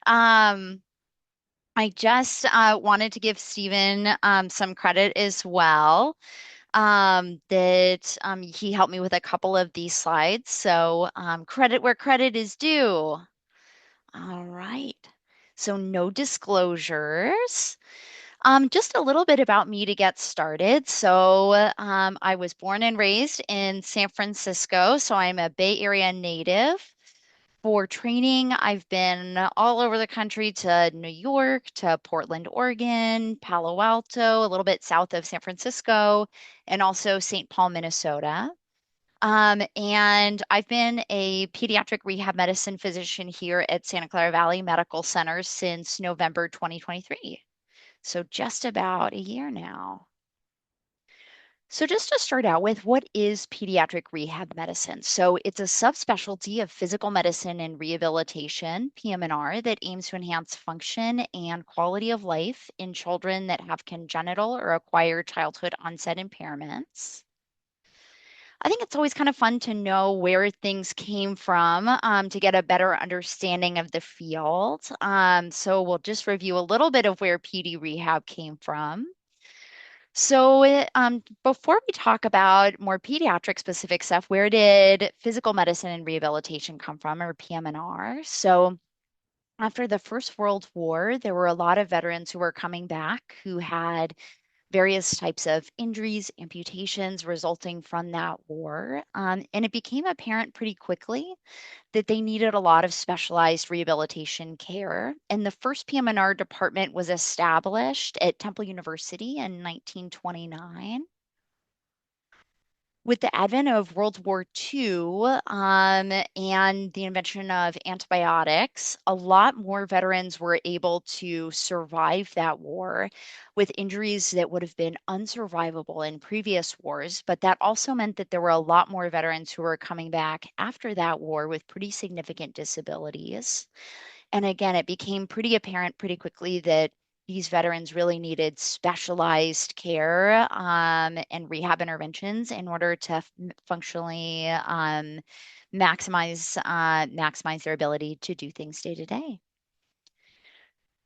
I just wanted to give Stephen some credit as well. That he helped me with a couple of these slides. So credit where credit is due. All right. So no disclosures. Just a little bit about me to get started. So I was born and raised in San Francisco, so I'm a Bay Area native. For training, I've been all over the country to New York, to Portland, Oregon, Palo Alto, a little bit south of San Francisco, and also St. Paul, Minnesota. And I've been a pediatric rehab medicine physician here at Santa Clara Valley Medical Center since November 2023. So just about a year now. So just to start out with, what is pediatric rehab medicine? So it's a subspecialty of physical medicine and rehabilitation, PM&R, that aims to enhance function and quality of life in children that have congenital or acquired childhood onset impairments. I think it's always kind of fun to know where things came from to get a better understanding of the field. So we'll just review a little bit of where PD rehab came from. So, before we talk about more pediatric specific stuff, where did physical medicine and rehabilitation come from, or PM&R? So, after the First World War, there were a lot of veterans who were coming back who had various types of injuries, amputations resulting from that war. And it became apparent pretty quickly that they needed a lot of specialized rehabilitation care. And the first PM&R department was established at Temple University in 1929. With the advent of World War II and the invention of antibiotics, a lot more veterans were able to survive that war with injuries that would have been unsurvivable in previous wars. But that also meant that there were a lot more veterans who were coming back after that war with pretty significant disabilities. And again, it became pretty apparent pretty quickly that these veterans really needed specialized care and rehab interventions in order to functionally maximize their ability to do things day to day.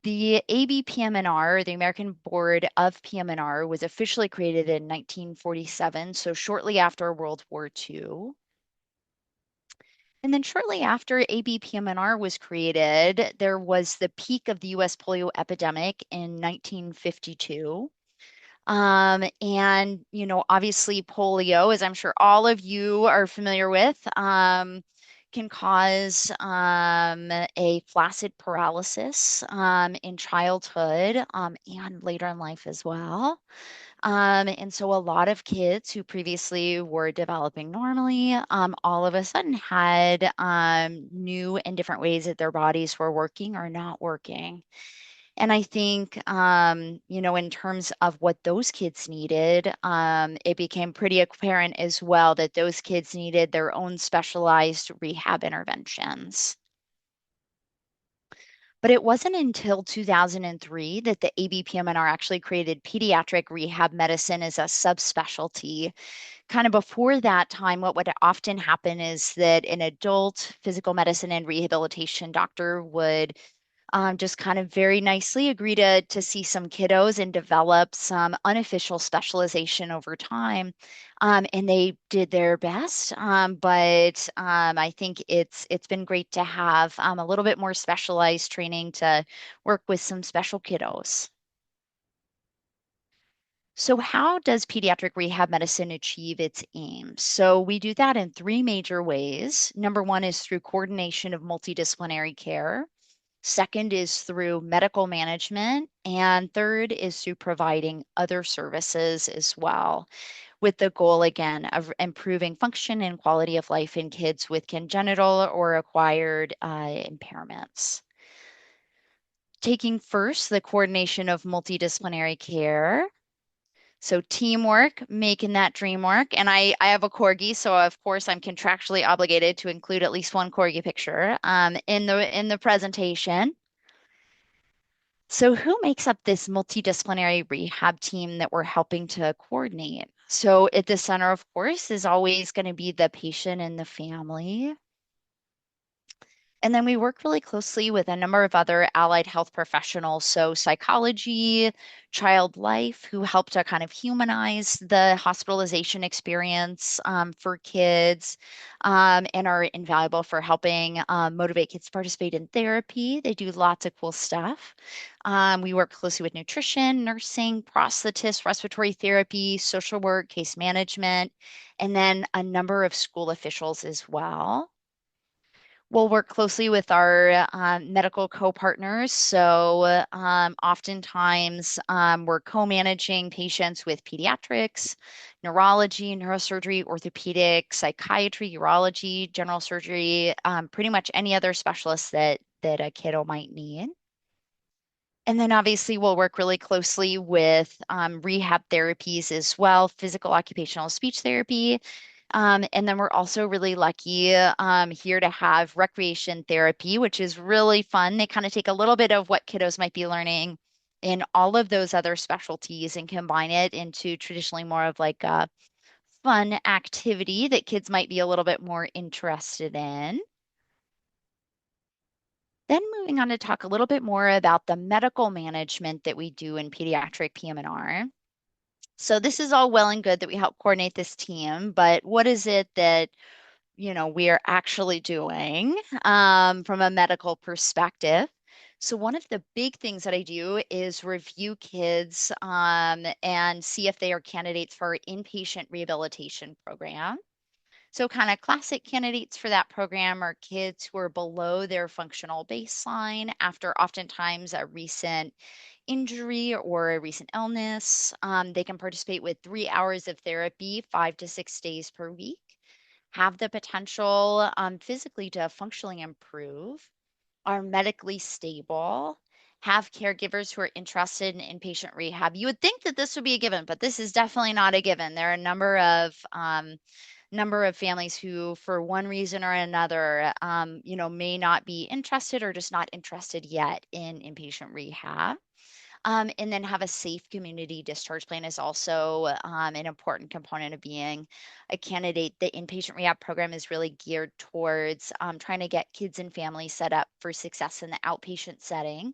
The ABPM&R, the American Board of PM&R, was officially created in 1947, so shortly after World War II. And then shortly after ABPM&R was created, there was the peak of the US polio epidemic in 1952. And, obviously polio, as I'm sure all of you are familiar with, can cause a flaccid paralysis in childhood and later in life as well. And so a lot of kids who previously were developing normally, all of a sudden had new and different ways that their bodies were working or not working. And I think, in terms of what those kids needed, it became pretty apparent as well that those kids needed their own specialized rehab interventions. But it wasn't until 2003 that the ABPM&R actually created pediatric rehab medicine as a subspecialty. Kind of before that time, what would often happen is that an adult physical medicine and rehabilitation doctor would just kind of very nicely agree to see some kiddos and develop some unofficial specialization over time. And they did their best, but I think it's been great to have a little bit more specialized training to work with some special kiddos. So, how does pediatric rehab medicine achieve its aims? So, we do that in three major ways. Number one is through coordination of multidisciplinary care. Second is through medical management. And third is through providing other services as well, with the goal, again, of improving function and quality of life in kids with congenital or acquired impairments. Taking first the coordination of multidisciplinary care. So teamwork, making that dream work. And I have a corgi, so of course I'm contractually obligated to include at least one corgi picture in the presentation. So, who makes up this multidisciplinary rehab team that we're helping to coordinate? So, at the center, of course, is always going to be the patient and the family. And then we work really closely with a number of other allied health professionals, so psychology, child life, who help to kind of humanize the hospitalization experience for kids and are invaluable for helping motivate kids to participate in therapy. They do lots of cool stuff. We work closely with nutrition, nursing, prosthetists, respiratory therapy, social work, case management, and then a number of school officials as well. We'll work closely with our medical co-partners. So oftentimes we're co-managing patients with pediatrics, neurology, neurosurgery, orthopedic, psychiatry, urology, general surgery, pretty much any other specialist that a kiddo might need. And then obviously we'll work really closely with rehab therapies as well, physical occupational speech therapy. And then we're also really lucky here to have recreation therapy, which is really fun. They kind of take a little bit of what kiddos might be learning in all of those other specialties and combine it into traditionally more of like a fun activity that kids might be a little bit more interested in. Then moving on to talk a little bit more about the medical management that we do in pediatric PM&R. So this is all well and good that we help coordinate this team, but what is it that, we are actually doing from a medical perspective? So one of the big things that I do is review kids and see if they are candidates for our inpatient rehabilitation program. So, kind of classic candidates for that program are kids who are below their functional baseline after oftentimes a recent injury or a recent illness. They can participate with 3 hours of therapy, 5 to 6 days per week, have the potential physically to functionally improve, are medically stable, have caregivers who are interested in inpatient rehab. You would think that this would be a given, but this is definitely not a given. There are a number of families who, for one reason or another, may not be interested or just not interested yet in inpatient rehab. And then have a safe community discharge plan is also an important component of being a candidate. The inpatient rehab program is really geared towards trying to get kids and families set up for success in the outpatient setting.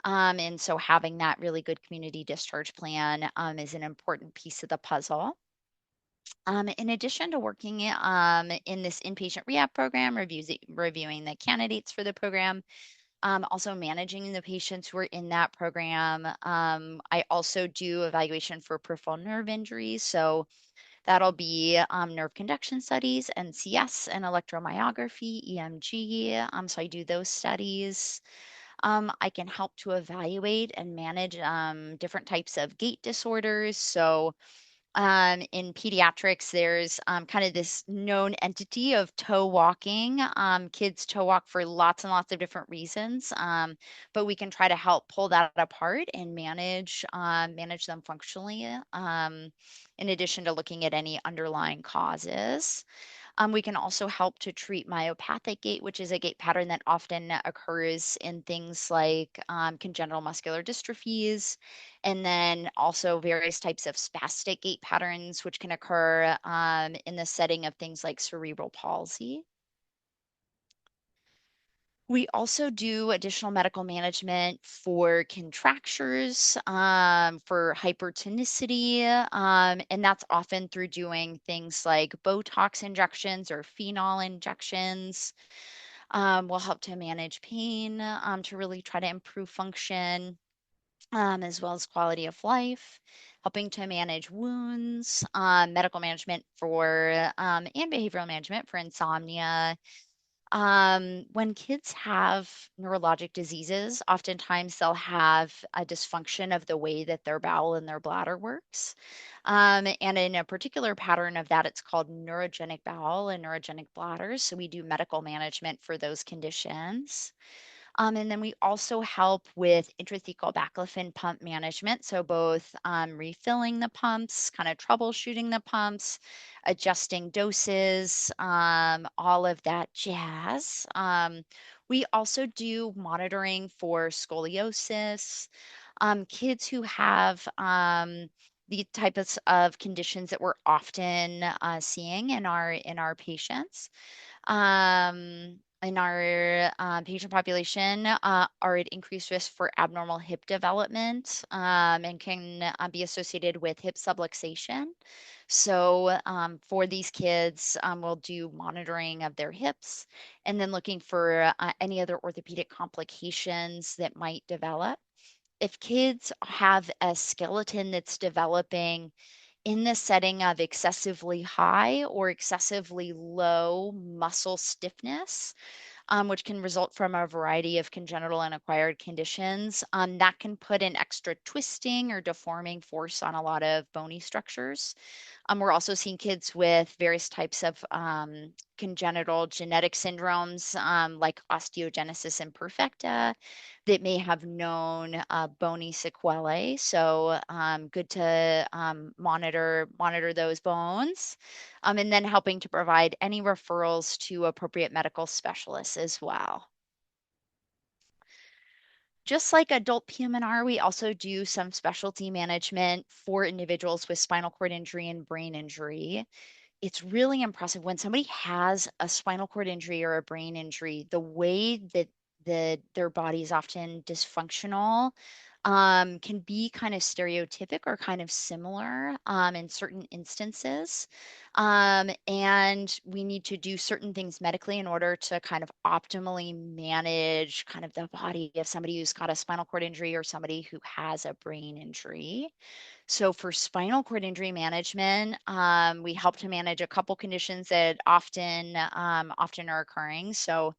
And so having that really good community discharge plan is an important piece of the puzzle. In addition to working in this inpatient rehab program, reviewing the candidates for the program, also managing the patients who are in that program. I also do evaluation for peripheral nerve injuries. So that'll be nerve conduction studies, NCS, and electromyography, EMG. So I do those studies. I can help to evaluate and manage different types of gait disorders. So in pediatrics, there's kind of this known entity of toe walking. Kids toe walk for lots and lots of different reasons, but we can try to help pull that apart and manage them functionally. In addition to looking at any underlying causes. We can also help to treat myopathic gait, which is a gait pattern that often occurs in things like congenital muscular dystrophies, and then also various types of spastic gait patterns, which can occur in the setting of things like cerebral palsy. We also do additional medical management for contractures, for hypertonicity, and that's often through doing things like Botox injections or phenol injections. Will help to manage pain, to really try to improve function, as well as quality of life, helping to manage wounds, medical management for, and behavioral management for insomnia. When kids have neurologic diseases, oftentimes they'll have a dysfunction of the way that their bowel and their bladder works. And in a particular pattern of that, it's called neurogenic bowel and neurogenic bladders. So we do medical management for those conditions. And then we also help with intrathecal baclofen pump management. So both refilling the pumps, kind of troubleshooting the pumps, adjusting doses, all of that jazz. We also do monitoring for scoliosis, kids who have the types of conditions that we're often seeing in our patients. in our patient population are at increased risk for abnormal hip development and can be associated with hip subluxation. So for these kids, we'll do monitoring of their hips and then looking for any other orthopedic complications that might develop. If kids have a skeleton that's developing in the setting of excessively high or excessively low muscle stiffness, which can result from a variety of congenital and acquired conditions, that can put an extra twisting or deforming force on a lot of bony structures. We're also seeing kids with various types of congenital genetic syndromes like osteogenesis imperfecta that may have known bony sequelae. So good to monitor those bones, and then helping to provide any referrals to appropriate medical specialists as well. Just like adult PM&R, we also do some specialty management for individuals with spinal cord injury and brain injury. It's really impressive when somebody has a spinal cord injury or a brain injury, the way that their body is often dysfunctional can be kind of stereotypic or kind of similar in certain instances. And we need to do certain things medically in order to kind of optimally manage kind of the body of somebody who's got a spinal cord injury or somebody who has a brain injury. So for spinal cord injury management, we help to manage a couple conditions that often are occurring. So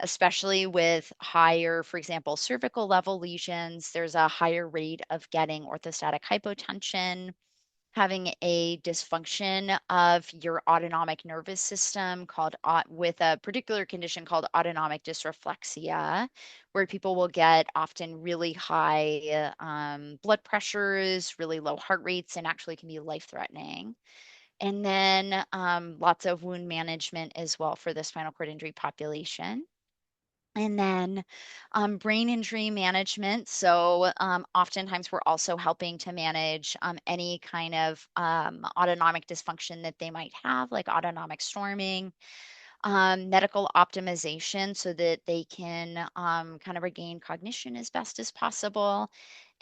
especially with higher, for example, cervical level lesions, there's a higher rate of getting orthostatic hypotension, having a dysfunction of your autonomic nervous system with a particular condition called autonomic dysreflexia, where people will get often really high blood pressures, really low heart rates, and actually can be life-threatening. And then lots of wound management as well for the spinal cord injury population. And then brain injury management. So oftentimes we're also helping to manage any kind of autonomic dysfunction that they might have, like autonomic storming, medical optimization so that they can kind of regain cognition as best as possible.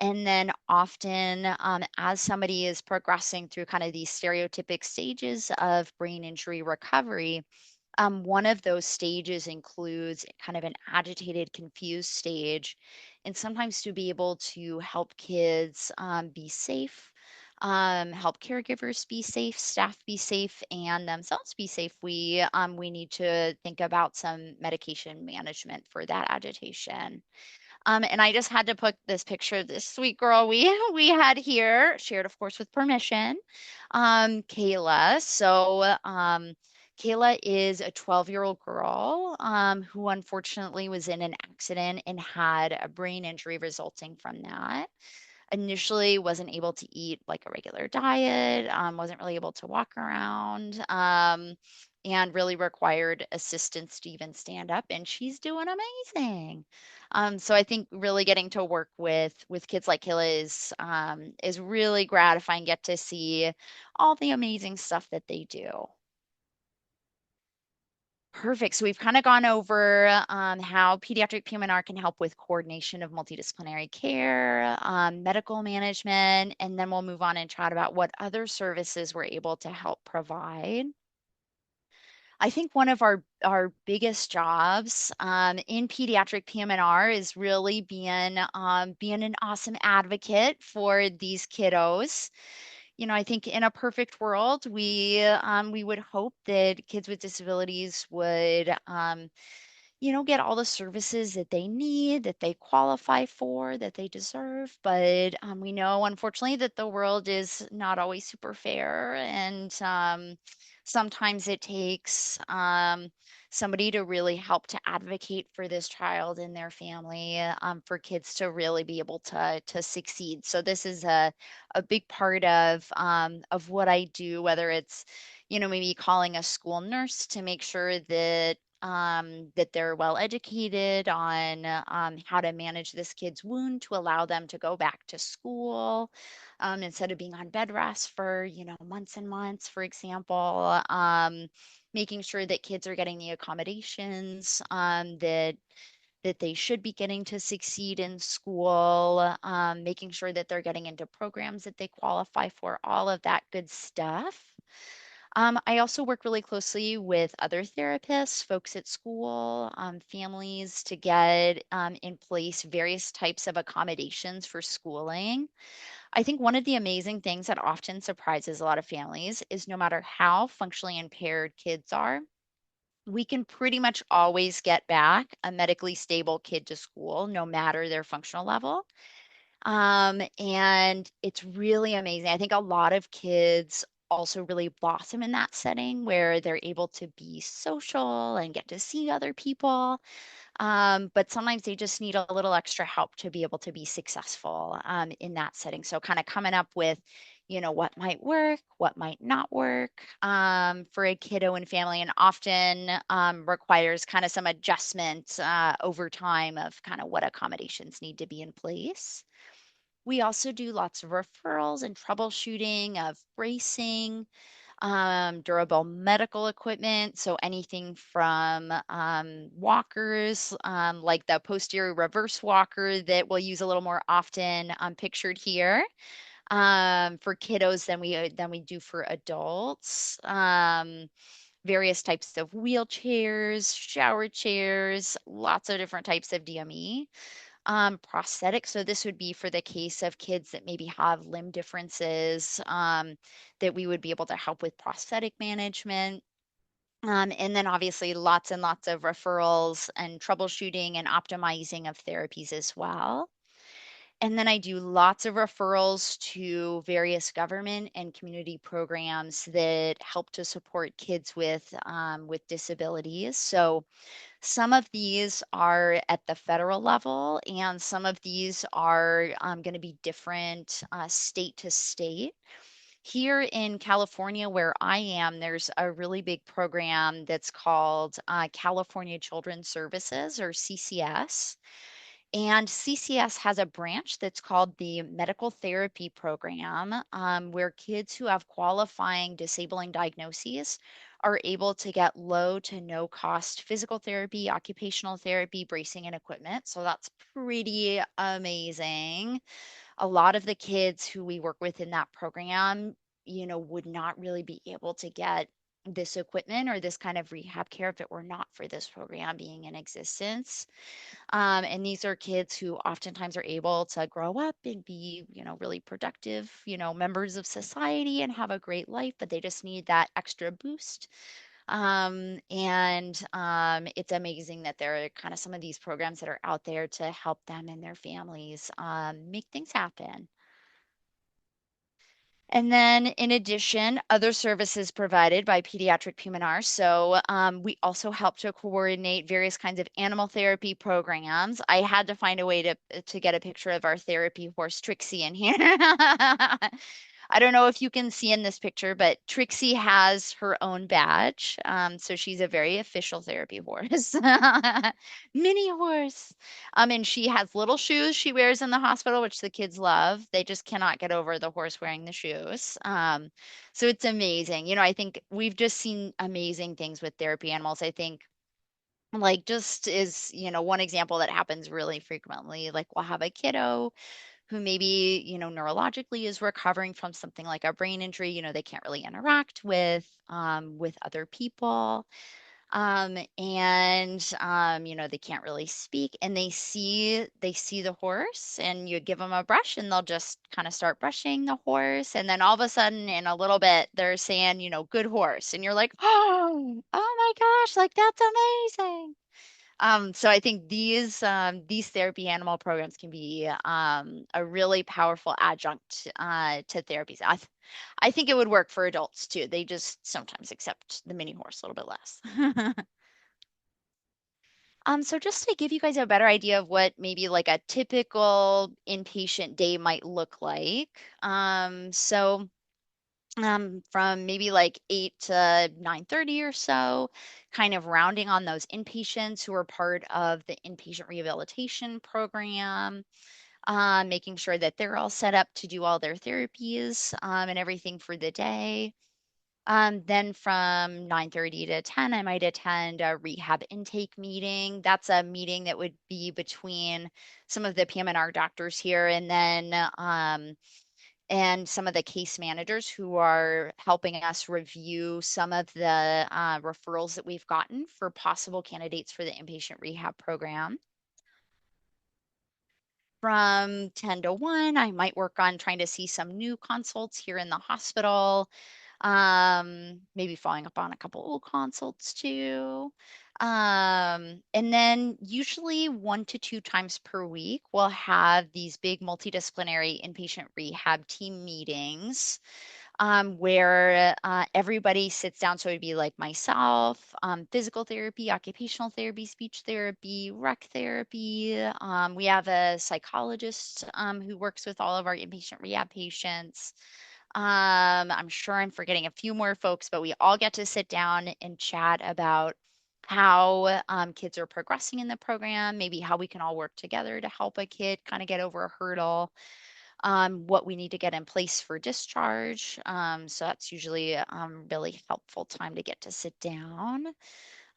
And then often, as somebody is progressing through kind of these stereotypic stages of brain injury recovery, one of those stages includes kind of an agitated, confused stage. And sometimes to be able to help kids be safe, help caregivers be safe, staff be safe, and themselves be safe, we need to think about some medication management for that agitation. And I just had to put this picture of this sweet girl we we had here, shared of course with permission, Kayla. So Kayla is a 12-year-old girl who unfortunately was in an accident and had a brain injury resulting from that. Initially wasn't able to eat like a regular diet, wasn't really able to walk around, and really required assistance to even stand up. And she's doing amazing. So I think really getting to work with kids like Kayla is really gratifying. Get to see all the amazing stuff that they do. Perfect. So we've kind of gone over how pediatric PM&R can help with coordination of multidisciplinary care, medical management, and then we'll move on and chat about what other services we're able to help provide. I think one of our biggest jobs in pediatric PM&R is really being an awesome advocate for these kiddos. You know, I think in a perfect world, we would hope that kids with disabilities would get all the services that they need, that they qualify for, that they deserve. But we know, unfortunately, that the world is not always super fair. And sometimes it takes somebody to really help to advocate for this child and their family, for kids to really be able to succeed. So this is a big part of what I do, whether it's maybe calling a school nurse to make sure that that they're well educated on how to manage this kid's wound to allow them to go back to school instead of being on bed rest for, months and months, for example. Making sure that kids are getting the accommodations that they should be getting to succeed in school, making sure that they're getting into programs that they qualify for, all of that good stuff. I also work really closely with other therapists, folks at school, families to get in place various types of accommodations for schooling. I think one of the amazing things that often surprises a lot of families is no matter how functionally impaired kids are, we can pretty much always get back a medically stable kid to school, no matter their functional level. And it's really amazing. I think a lot of kids also really blossom in that setting where they're able to be social and get to see other people. But sometimes they just need a little extra help to be able to be successful in that setting. So kind of coming up with, what might work, what might not work for a kiddo and family, and often requires kind of some adjustment over time of kind of what accommodations need to be in place. We also do lots of referrals and troubleshooting of bracing, durable medical equipment. So anything from walkers, like the posterior reverse walker that we'll use a little more often, pictured here, for kiddos than we do for adults. Various types of wheelchairs, shower chairs, lots of different types of DME. Prosthetic. So this would be for the case of kids that maybe have limb differences, that we would be able to help with prosthetic management. And then obviously lots and lots of referrals and troubleshooting and optimizing of therapies as well. And then I do lots of referrals to various government and community programs that help to support kids with disabilities. So some of these are at the federal level, and some of these are going to be different state to state. Here in California, where I am, there's a really big program that's called California Children's Services, or CCS. And CCS has a branch that's called the Medical Therapy Program, where kids who have qualifying disabling diagnoses are able to get low to no cost physical therapy, occupational therapy, bracing, and equipment. So that's pretty amazing. A lot of the kids who we work with in that program, would not really be able to get this equipment or this kind of rehab care if it were not for this program being in existence. And these are kids who oftentimes are able to grow up and be, really productive, members of society and have a great life, but they just need that extra boost. And it's amazing that there are kind of some of these programs that are out there to help them and their families make things happen. And then in addition, other services provided by Pediatric PM&R. So we also help to coordinate various kinds of animal therapy programs. I had to find a way to get a picture of our therapy horse, Trixie, in here. I don't know if you can see in this picture, but Trixie has her own badge. So she's a very official therapy horse, mini horse. And she has little shoes she wears in the hospital, which the kids love. They just cannot get over the horse wearing the shoes. So it's amazing. I think we've just seen amazing things with therapy animals. I think like just is, one example that happens really frequently. Like we'll have a kiddo who maybe, neurologically is recovering from something like a brain injury. They can't really interact with other people. And they can't really speak, and they see the horse, and you give them a brush and they'll just kind of start brushing the horse, and then all of a sudden in a little bit they're saying, good horse, and you're like, oh my gosh, like that's amazing. So I think these therapy animal programs can be a really powerful adjunct to therapies. I think it would work for adults too. They just sometimes accept the mini horse a little bit less. So just to give you guys a better idea of what maybe like a typical inpatient day might look like. So from maybe like 8 to 9:30 or so, kind of rounding on those inpatients who are part of the inpatient rehabilitation program, making sure that they're all set up to do all their therapies and everything for the day. Then from 9:30 to 10, I might attend a rehab intake meeting. That's a meeting that would be between some of the PM&R doctors here and some of the case managers who are helping us review some of the referrals that we've gotten for possible candidates for the inpatient rehab program. From 10 to 1, I might work on trying to see some new consults here in the hospital, maybe following up on a couple old consults too. And then usually 1 to 2 times per week, we'll have these big multidisciplinary inpatient rehab team meetings where everybody sits down. So it'd be like myself, physical therapy, occupational therapy, speech therapy, rec therapy. We have a psychologist who works with all of our inpatient rehab patients. I'm sure I'm forgetting a few more folks, but we all get to sit down and chat about how kids are progressing in the program, maybe how we can all work together to help a kid kind of get over a hurdle, what we need to get in place for discharge. So that's usually really helpful time to get to sit down.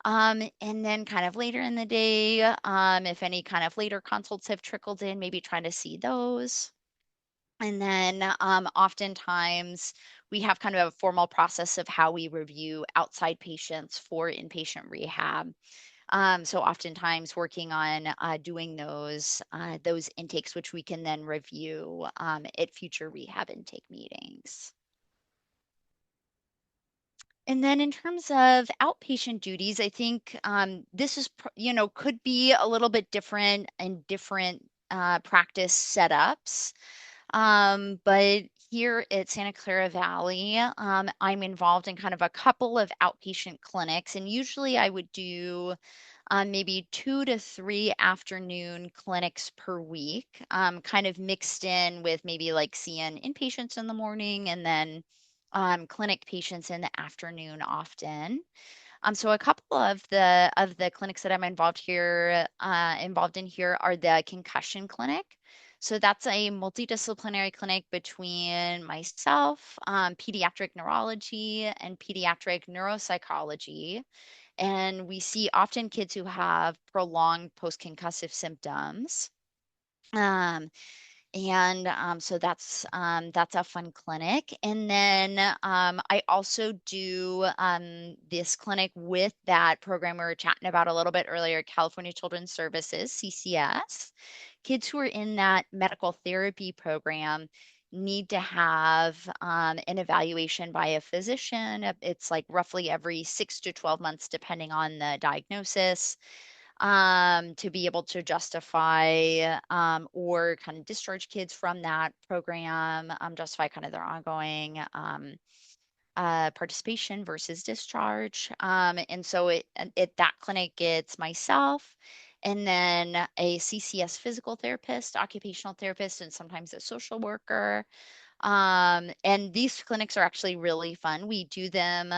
And then kind of later in the day, if any kind of later consults have trickled in, maybe trying to see those. And then oftentimes we have kind of a formal process of how we review outside patients for inpatient rehab. So oftentimes working on doing those intakes, which we can then review at future rehab intake meetings. And then in terms of outpatient duties, I think this is, could be a little bit different in different practice setups. But here at Santa Clara Valley, I'm involved in kind of a couple of outpatient clinics, and usually I would do maybe 2 to 3 afternoon clinics per week, kind of mixed in with maybe like seeing inpatients in the morning and then clinic patients in the afternoon often. So a couple of the clinics that I'm involved in here are the concussion clinic. So that's a multidisciplinary clinic between myself, pediatric neurology, and pediatric neuropsychology. And we see often kids who have prolonged post-concussive symptoms. Um, and so that's a fun clinic. And then I also do this clinic with that program we were chatting about a little bit earlier, California Children's Services, CCS. Kids who are in that medical therapy program need to have an evaluation by a physician. It's like roughly every 6 to 12 months, depending on the diagnosis, to be able to justify or kind of discharge kids from that program, justify kind of their ongoing participation versus discharge. And so at that clinic, it's myself and then a CCS physical therapist, occupational therapist, and sometimes a social worker. And these clinics are actually really fun. We do them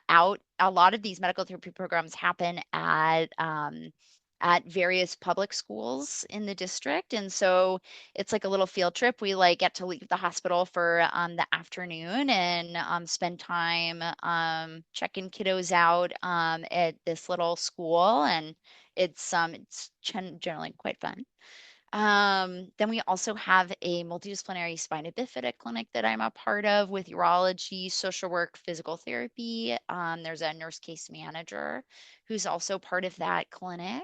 out. A lot of these medical therapy programs happen at various public schools in the district. And so it's like a little field trip. We like get to leave the hospital for the afternoon and spend time checking kiddos out at this little school. And it's generally quite fun. Then we also have a multidisciplinary spina bifida clinic that I'm a part of with urology, social work, physical therapy. There's a nurse case manager who's also part of that clinic.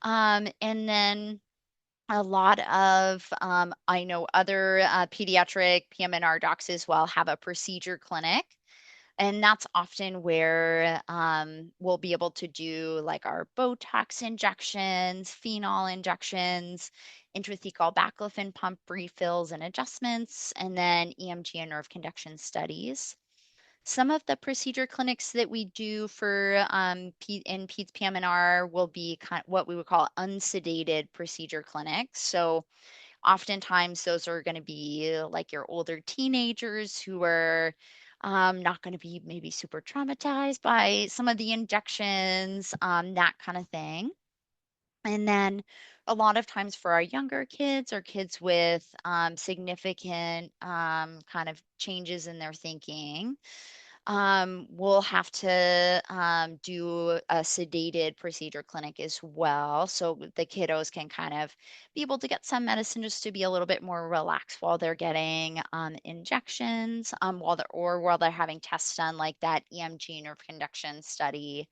And then a lot of, I know other pediatric PM&R docs as well have a procedure clinic. And that's often where we'll be able to do like our Botox injections, phenol injections, intrathecal baclofen pump refills and adjustments, and then EMG and nerve conduction studies. Some of the procedure clinics that we do for in Peds PM&R will be what we would call unsedated procedure clinics. So Oftentimes, those are going to be like your older teenagers who are not going to be maybe super traumatized by some of the injections, that kind of thing. And then a lot of times for our younger kids or kids with significant kind of changes in their thinking, we'll have to do a sedated procedure clinic as well. So the kiddos can kind of be able to get some medicine just to be a little bit more relaxed while they're getting injections, while they're having tests done, like that EMG nerve conduction study.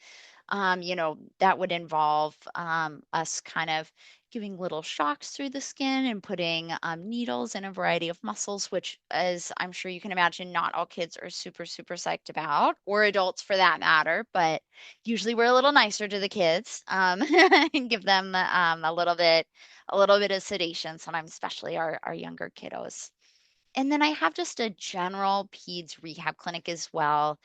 That would involve us kind of giving little shocks through the skin and putting needles in a variety of muscles, which, as I'm sure you can imagine, not all kids are super, super psyched about, or adults for that matter. But usually we're a little nicer to the kids and give them a little bit of sedation, sometimes, especially our younger kiddos. And then I have just a general peds rehab clinic as well,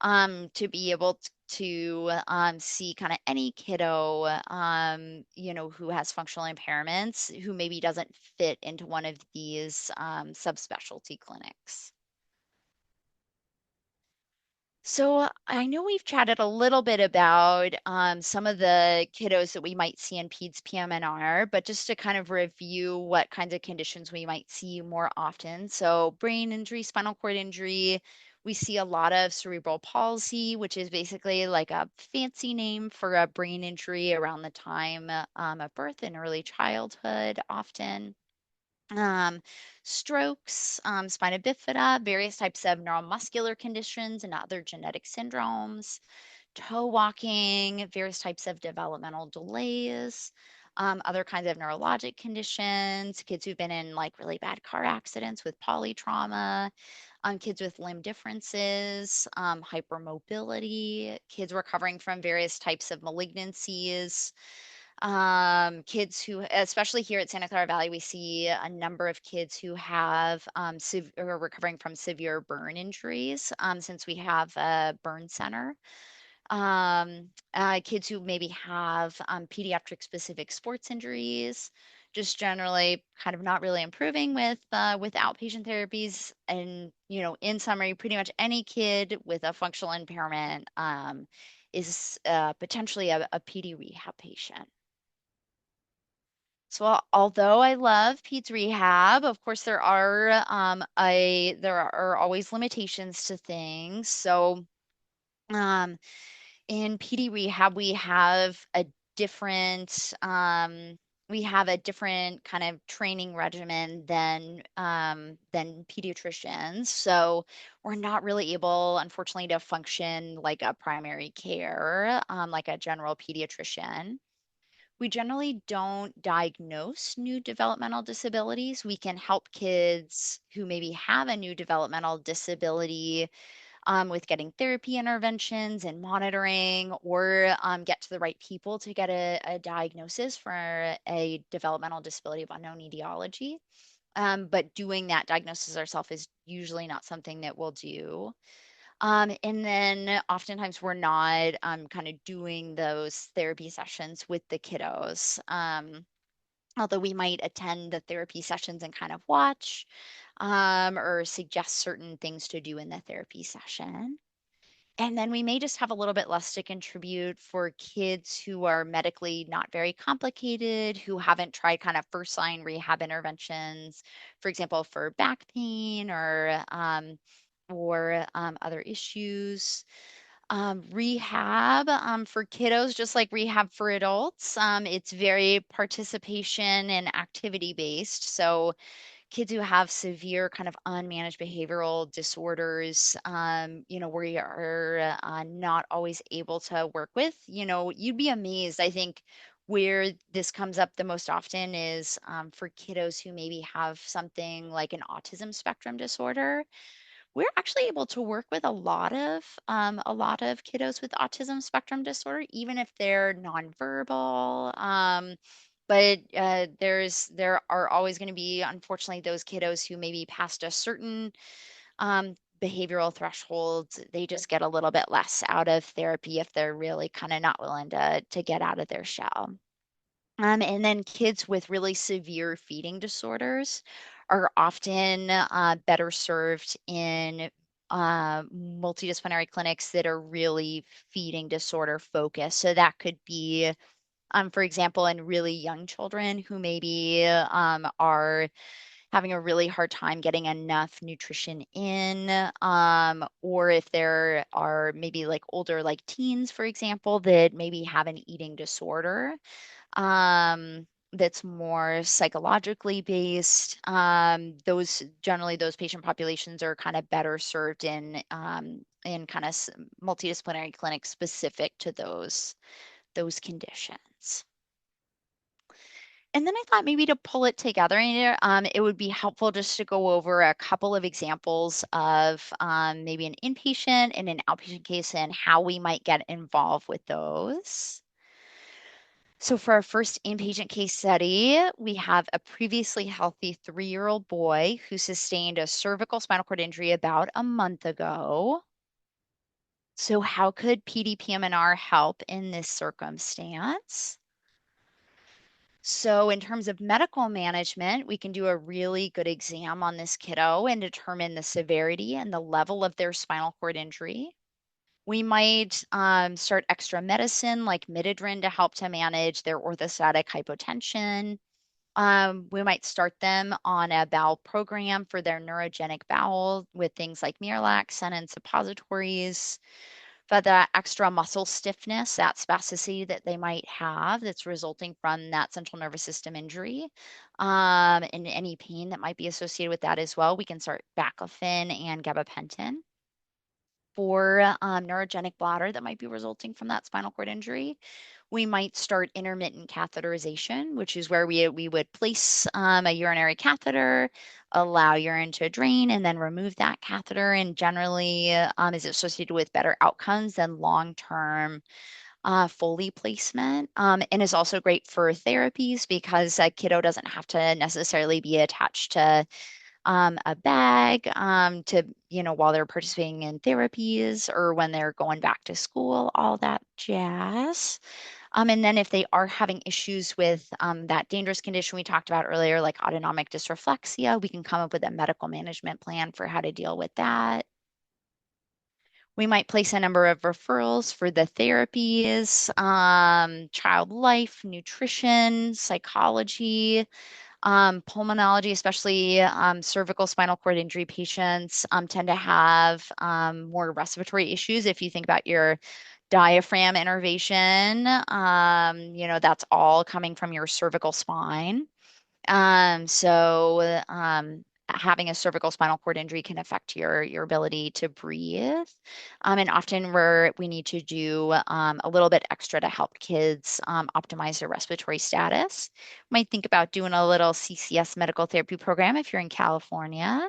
to be able to see kind of any kiddo, who has functional impairments, who maybe doesn't fit into one of these subspecialty clinics. So I know we've chatted a little bit about some of the kiddos that we might see in Peds PM&R, but just to kind of review what kinds of conditions we might see more often. So brain injury, spinal cord injury, we see a lot of cerebral palsy, which is basically like a fancy name for a brain injury around the time of birth and early childhood often. um, Strokes, spina bifida, various types of neuromuscular conditions and other genetic syndromes, toe walking, various types of developmental delays, other kinds of neurologic conditions, kids who've been in like really bad car accidents with polytrauma, kids with limb differences, hypermobility, kids recovering from various types of malignancies, kids who, especially here at Santa Clara Valley, we see a number of kids who have who are recovering from severe burn injuries, since we have a burn center. Kids who maybe have pediatric specific sports injuries, just generally kind of not really improving with outpatient therapies. And in summary, pretty much any kid with a functional impairment is potentially a PD rehab patient. So although I love Pete's Rehab, of course there are always limitations to things. So um, in PD Rehab different we have a different kind of training regimen than pediatricians. So we're not really able, unfortunately, to function like a primary care, like a general pediatrician. We generally don't diagnose new developmental disabilities. We can help kids who maybe have a new developmental disability with getting therapy interventions and monitoring, or get to the right people to get a diagnosis for a developmental disability of unknown etiology. But doing that diagnosis ourselves is usually not something that we'll do. And then oftentimes we're not kind of doing those therapy sessions with the kiddos. Although we might attend the therapy sessions and kind of watch, or suggest certain things to do in the therapy session. And then we may just have a little bit less to contribute for kids who are medically not very complicated, who haven't tried kind of first line rehab interventions, for example, for back pain or other issues. Rehab for kiddos, just like rehab for adults, it's very participation and activity based. So kids who have severe kind of unmanaged behavioral disorders, we are not always able to work with. You'd be amazed. I think where this comes up the most often is for kiddos who maybe have something like an autism spectrum disorder. We're actually able to work with a lot of kiddos with autism spectrum disorder, even if they're nonverbal. But there are always going to be, unfortunately, those kiddos who maybe past a certain behavioral thresholds, they just get a little bit less out of therapy if they're really kind of not willing to get out of their shell. And then kids with really severe feeding disorders are often better served in multidisciplinary clinics that are really feeding disorder focused. So that could be, for example, in really young children who maybe are having a really hard time getting enough nutrition in, or if there are maybe like older, like teens, for example, that maybe have an eating disorder that's more psychologically based. Those generally those patient populations are kind of better served in kind of multidisciplinary clinics specific to those conditions. And then I thought maybe to pull it together, it would be helpful just to go over a couple of examples of maybe an inpatient and an outpatient case and how we might get involved with those. So for our first inpatient case study, we have a previously healthy 3-year-old boy who sustained a cervical spinal cord injury about a month ago. So how could PD-PM&R help in this circumstance? So in terms of medical management, we can do a really good exam on this kiddo and determine the severity and the level of their spinal cord injury. We might start extra medicine like midodrine to help to manage their orthostatic hypotension. We might start them on a bowel program for their neurogenic bowel with things like Miralax and suppositories. But that extra muscle stiffness, that spasticity that they might have that's resulting from that central nervous system injury, and any pain that might be associated with that as well, we can start baclofen and gabapentin. For neurogenic bladder that might be resulting from that spinal cord injury, we might start intermittent catheterization, which is where we would place a urinary catheter, allow urine to drain, and then remove that catheter. And generally is associated with better outcomes than long-term Foley placement, and is also great for therapies because a kiddo doesn't have to necessarily be attached to a bag to, while they're participating in therapies or when they're going back to school, all that jazz. And then if they are having issues with that dangerous condition we talked about earlier, like autonomic dysreflexia, we can come up with a medical management plan for how to deal with that. We might place a number of referrals for the therapies, child life, nutrition, psychology, pulmonology, especially cervical spinal cord injury patients, tend to have more respiratory issues. If you think about your diaphragm innervation, that's all coming from your cervical spine. So having a cervical spinal cord injury can affect your ability to breathe. And often we need to do a little bit extra to help kids optimize their respiratory status. Might think about doing a little CCS medical therapy program if you're in California.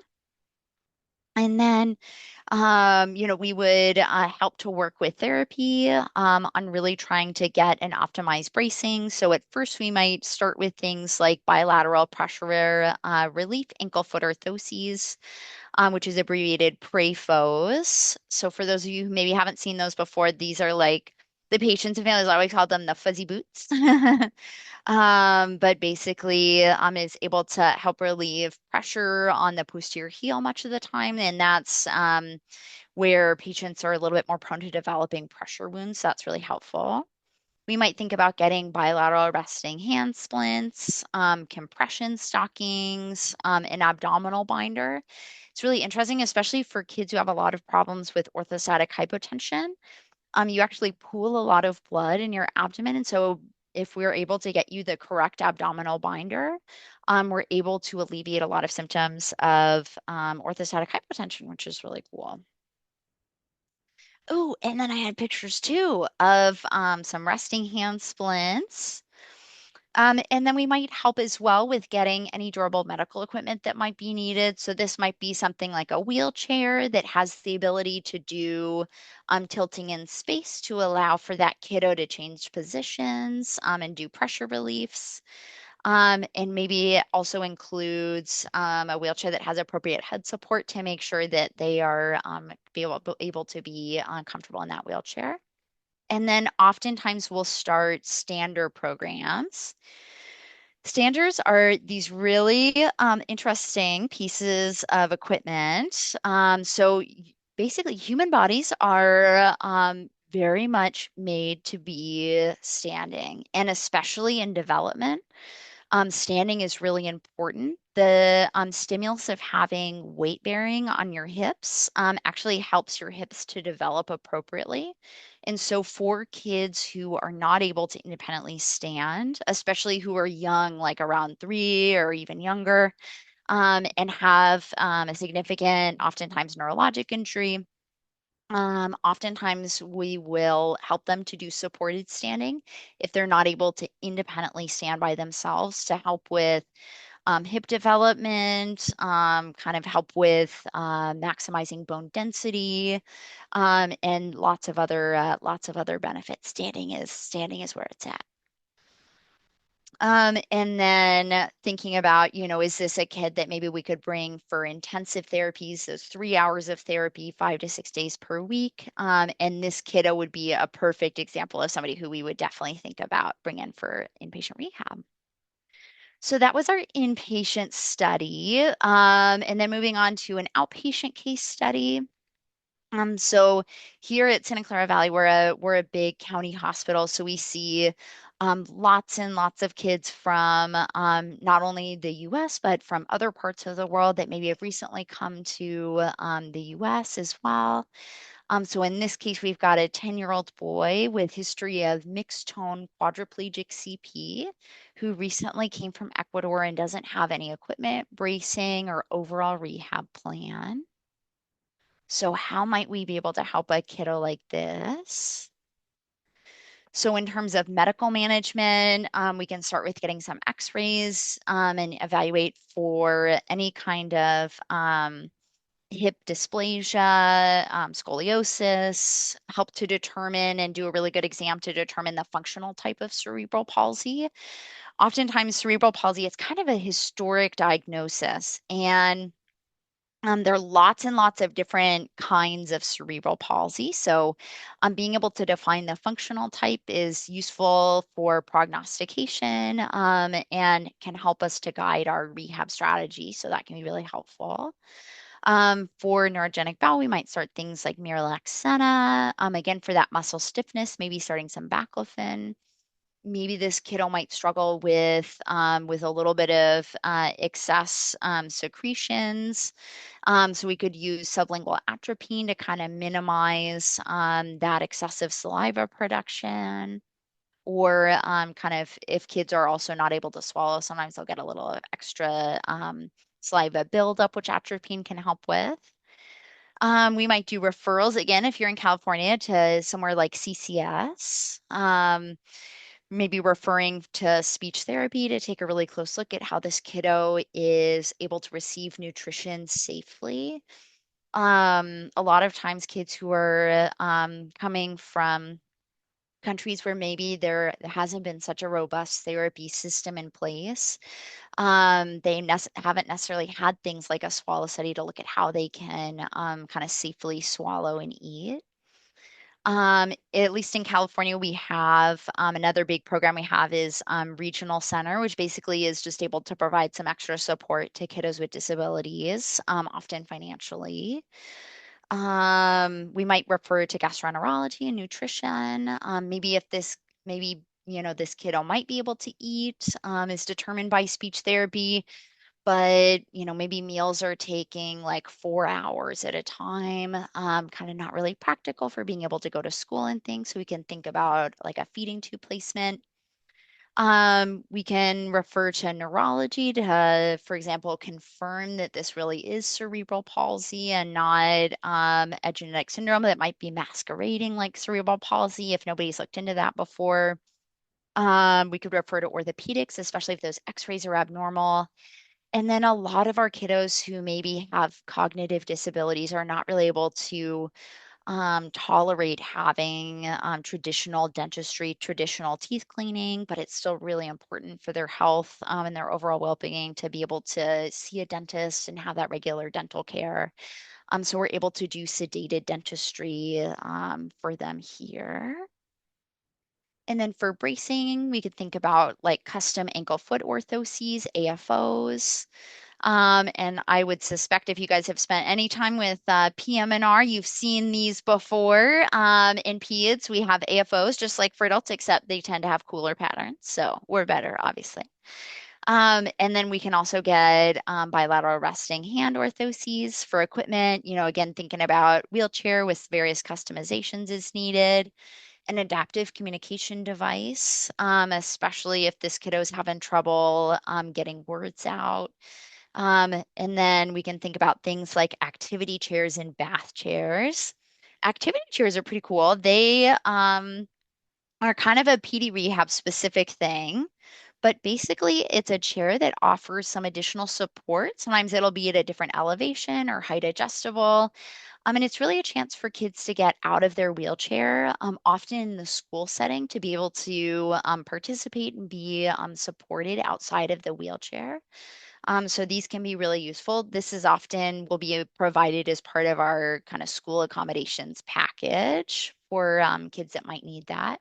And then we would help to work with therapy on really trying to get an optimized bracing. So at first, we might start with things like bilateral pressure relief ankle foot orthoses, which is abbreviated PRAFOs. So for those of you who maybe haven't seen those before, these are like the patients and families always call them the fuzzy boots. But basically is able to help relieve pressure on the posterior heel much of the time. And that's where patients are a little bit more prone to developing pressure wounds. So that's really helpful. We might think about getting bilateral resting hand splints, compression stockings, an abdominal binder. It's really interesting, especially for kids who have a lot of problems with orthostatic hypotension. You actually pool a lot of blood in your abdomen. And so if we're able to get you the correct abdominal binder, we're able to alleviate a lot of symptoms of orthostatic hypotension, which is really cool. Oh, and then I had pictures too of some resting hand splints. And then we might help as well with getting any durable medical equipment that might be needed. So this might be something like a wheelchair that has the ability to do tilting in space to allow for that kiddo to change positions and do pressure reliefs. And maybe it also includes a wheelchair that has appropriate head support to make sure that they are able to be comfortable in that wheelchair. And then oftentimes we'll start stander programs. Standers are these really interesting pieces of equipment. Basically, human bodies are very much made to be standing, and especially in development. Standing is really important. The stimulus of having weight bearing on your hips actually helps your hips to develop appropriately. And so, for kids who are not able to independently stand, especially who are young, like around 3 or even younger, and have a significant, oftentimes neurologic injury, oftentimes we will help them to do supported standing if they're not able to independently stand by themselves to help with hip development, kind of help with maximizing bone density, and lots of other benefits. Standing is where it's at. And then thinking about, is this a kid that maybe we could bring for intensive therapies, those 3 hours of therapy, 5 to 6 days per week? And this kiddo would be a perfect example of somebody who we would definitely think about bringing for inpatient rehab. So that was our inpatient study. And then moving on to an outpatient case study. So here at Santa Clara Valley, we're a big county hospital, so we see lots and lots of kids from not only the U.S. but from other parts of the world that maybe have recently come to the U.S. as well. So in this case, we've got a 10-year-old boy with history of mixed tone quadriplegic CP who recently came from Ecuador and doesn't have any equipment, bracing, or overall rehab plan. So how might we be able to help a kiddo like this? So in terms of medical management, we can start with getting some x-rays and evaluate for any kind of hip dysplasia, scoliosis, help to determine and do a really good exam to determine the functional type of cerebral palsy. Oftentimes, cerebral palsy is kind of a historic diagnosis, and there are lots and lots of different kinds of cerebral palsy. So, being able to define the functional type is useful for prognostication and can help us to guide our rehab strategy. So, that can be really helpful. For neurogenic bowel, we might start things like Miralaxena. Again, for that muscle stiffness, maybe starting some baclofen. Maybe this kiddo might struggle with a little bit of excess secretions. So we could use sublingual atropine to kind of minimize that excessive saliva production. Or kind of if kids are also not able to swallow, sometimes they'll get a little extra saliva buildup, which atropine can help with. We might do referrals again if you're in California to somewhere like CCS. Maybe referring to speech therapy to take a really close look at how this kiddo is able to receive nutrition safely. A lot of times, kids who are coming from countries where maybe there hasn't been such a robust therapy system in place, haven't necessarily had things like a swallow study to look at how they can kind of safely swallow and eat. At least in California, we have another big program we have is Regional Center, which basically is just able to provide some extra support to kiddos with disabilities, often financially. We might refer to gastroenterology and nutrition. Maybe if this, maybe, this kiddo might be able to eat, is determined by speech therapy, but maybe meals are taking like 4 hours at a time, kind of not really practical for being able to go to school and things. So we can think about like a feeding tube placement. We can refer to neurology to, for example, confirm that this really is cerebral palsy and not a genetic syndrome that might be masquerading like cerebral palsy if nobody's looked into that before. We could refer to orthopedics, especially if those x-rays are abnormal. And then a lot of our kiddos who maybe have cognitive disabilities are not really able to tolerate having traditional dentistry, traditional teeth cleaning, but it's still really important for their health and their overall well-being to be able to see a dentist and have that regular dental care. So we're able to do sedated dentistry for them here. And then for bracing, we could think about like custom ankle foot orthoses, AFOs. And I would suspect if you guys have spent any time with PM&R, you've seen these before. In peds, we have AFOs just like for adults, except they tend to have cooler patterns. So we're better, obviously. And then we can also get bilateral resting hand orthoses for equipment. Again, thinking about wheelchair with various customizations is needed. An adaptive communication device, especially if this kiddo's having trouble getting words out. And then we can think about things like activity chairs and bath chairs. Activity chairs are pretty cool. They are kind of a PD rehab specific thing, but basically it's a chair that offers some additional support. Sometimes it'll be at a different elevation or height adjustable. And it's really a chance for kids to get out of their wheelchair, often in the school setting, to be able to participate and be supported outside of the wheelchair. So these can be really useful. This is often will be provided as part of our kind of school accommodations package for kids that might need that.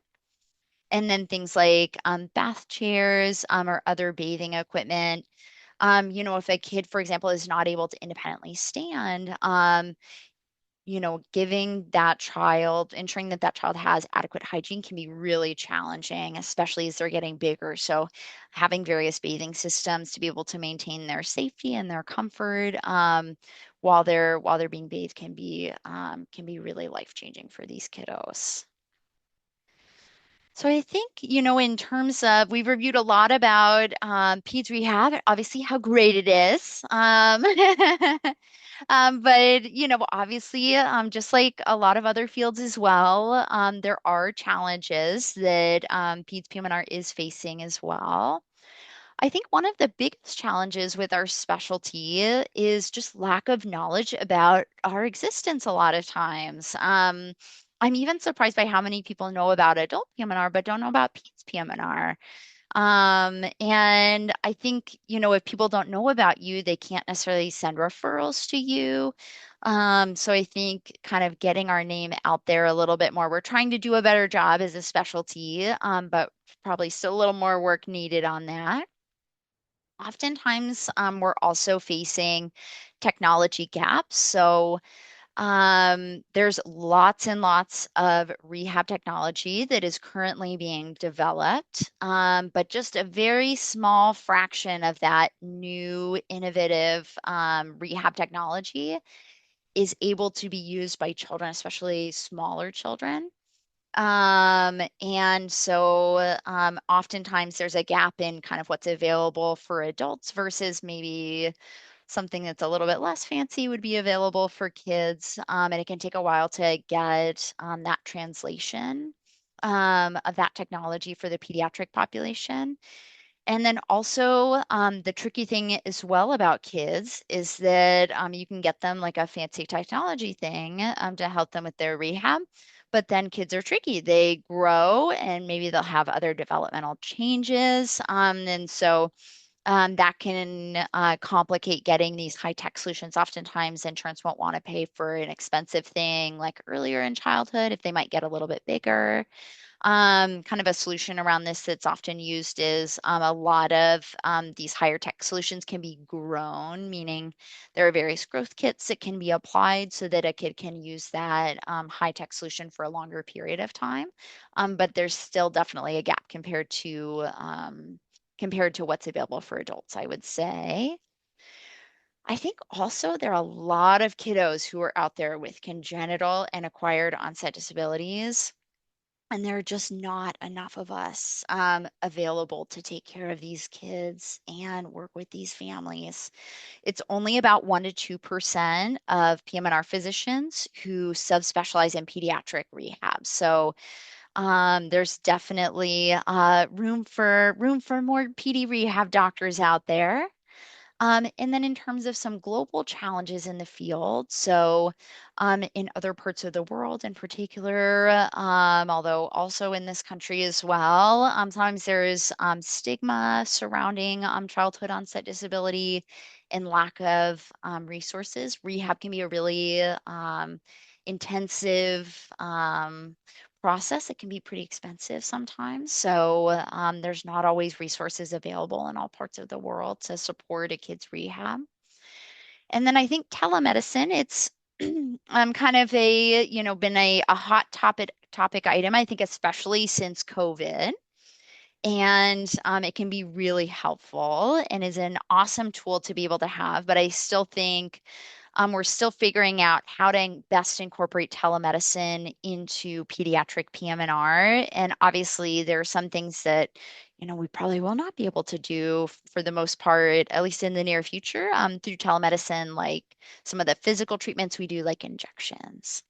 And then things like bath chairs or other bathing equipment. If a kid, for example, is not able to independently stand, giving that child, ensuring that that child has adequate hygiene can be really challenging, especially as they're getting bigger. So having various bathing systems to be able to maintain their safety and their comfort while they're being bathed can be really life-changing for these kiddos. So I think, in terms of, we've reviewed a lot about Peds Rehab, obviously how great it is. But, obviously, just like a lot of other fields as well, there are challenges that Peds PM&R is facing as well. I think one of the biggest challenges with our specialty is just lack of knowledge about our existence a lot of times. I'm even surprised by how many people know about adult PM&R but don't know about peds PM&R. And I think, if people don't know about you, they can't necessarily send referrals to you. So I think kind of getting our name out there a little bit more. We're trying to do a better job as a specialty, but probably still a little more work needed on that. Oftentimes, we're also facing technology gaps. So there's lots and lots of rehab technology that is currently being developed, but just a very small fraction of that new innovative rehab technology is able to be used by children, especially smaller children. And so oftentimes there's a gap in kind of what's available for adults versus maybe something that's a little bit less fancy would be available for kids. And it can take a while to get that translation of that technology for the pediatric population. And then also, the tricky thing as well about kids is that you can get them like a fancy technology thing to help them with their rehab. But then kids are tricky. They grow and maybe they'll have other developmental changes. And so that can complicate getting these high-tech solutions. Oftentimes, insurance won't want to pay for an expensive thing like earlier in childhood if they might get a little bit bigger. Kind of a solution around this that's often used is a lot of these higher tech solutions can be grown, meaning there are various growth kits that can be applied so that a kid can use that high tech solution for a longer period of time. But there's still definitely a gap compared to what's available for adults, I would say. I think also there are a lot of kiddos who are out there with congenital and acquired onset disabilities, and there are just not enough of us available to take care of these kids and work with these families. It's only about 1 to 2% of PM&R physicians who subspecialize in pediatric rehab. So there's definitely room for more PD rehab doctors out there. And then in terms of some global challenges in the field, so in other parts of the world in particular, although also in this country as well, sometimes there's stigma surrounding childhood onset disability and lack of resources. Rehab can be a really intensive process. It can be pretty expensive sometimes. So there's not always resources available in all parts of the world to support a kid's rehab. And then I think telemedicine, it's kind of been a hot topic item, I think, especially since COVID. And it can be really helpful and is an awesome tool to be able to have. But I still think we're still figuring out how to best incorporate telemedicine into pediatric PM&R. And obviously, there are some things that, we probably will not be able to do for the most part, at least in the near future, through telemedicine, like some of the physical treatments we do, like injections.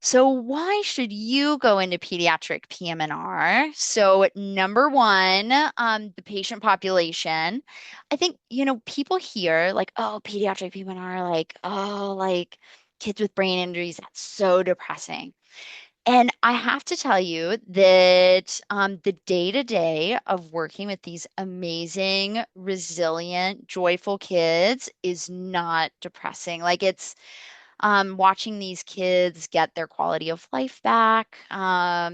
So why should you go into pediatric PM&R? So number one, the patient population. I think, people hear like, oh, pediatric PM&R, like, oh, like kids with brain injuries, that's so depressing. And I have to tell you that the day-to-day of working with these amazing, resilient, joyful kids is not depressing. Like watching these kids get their quality of life back,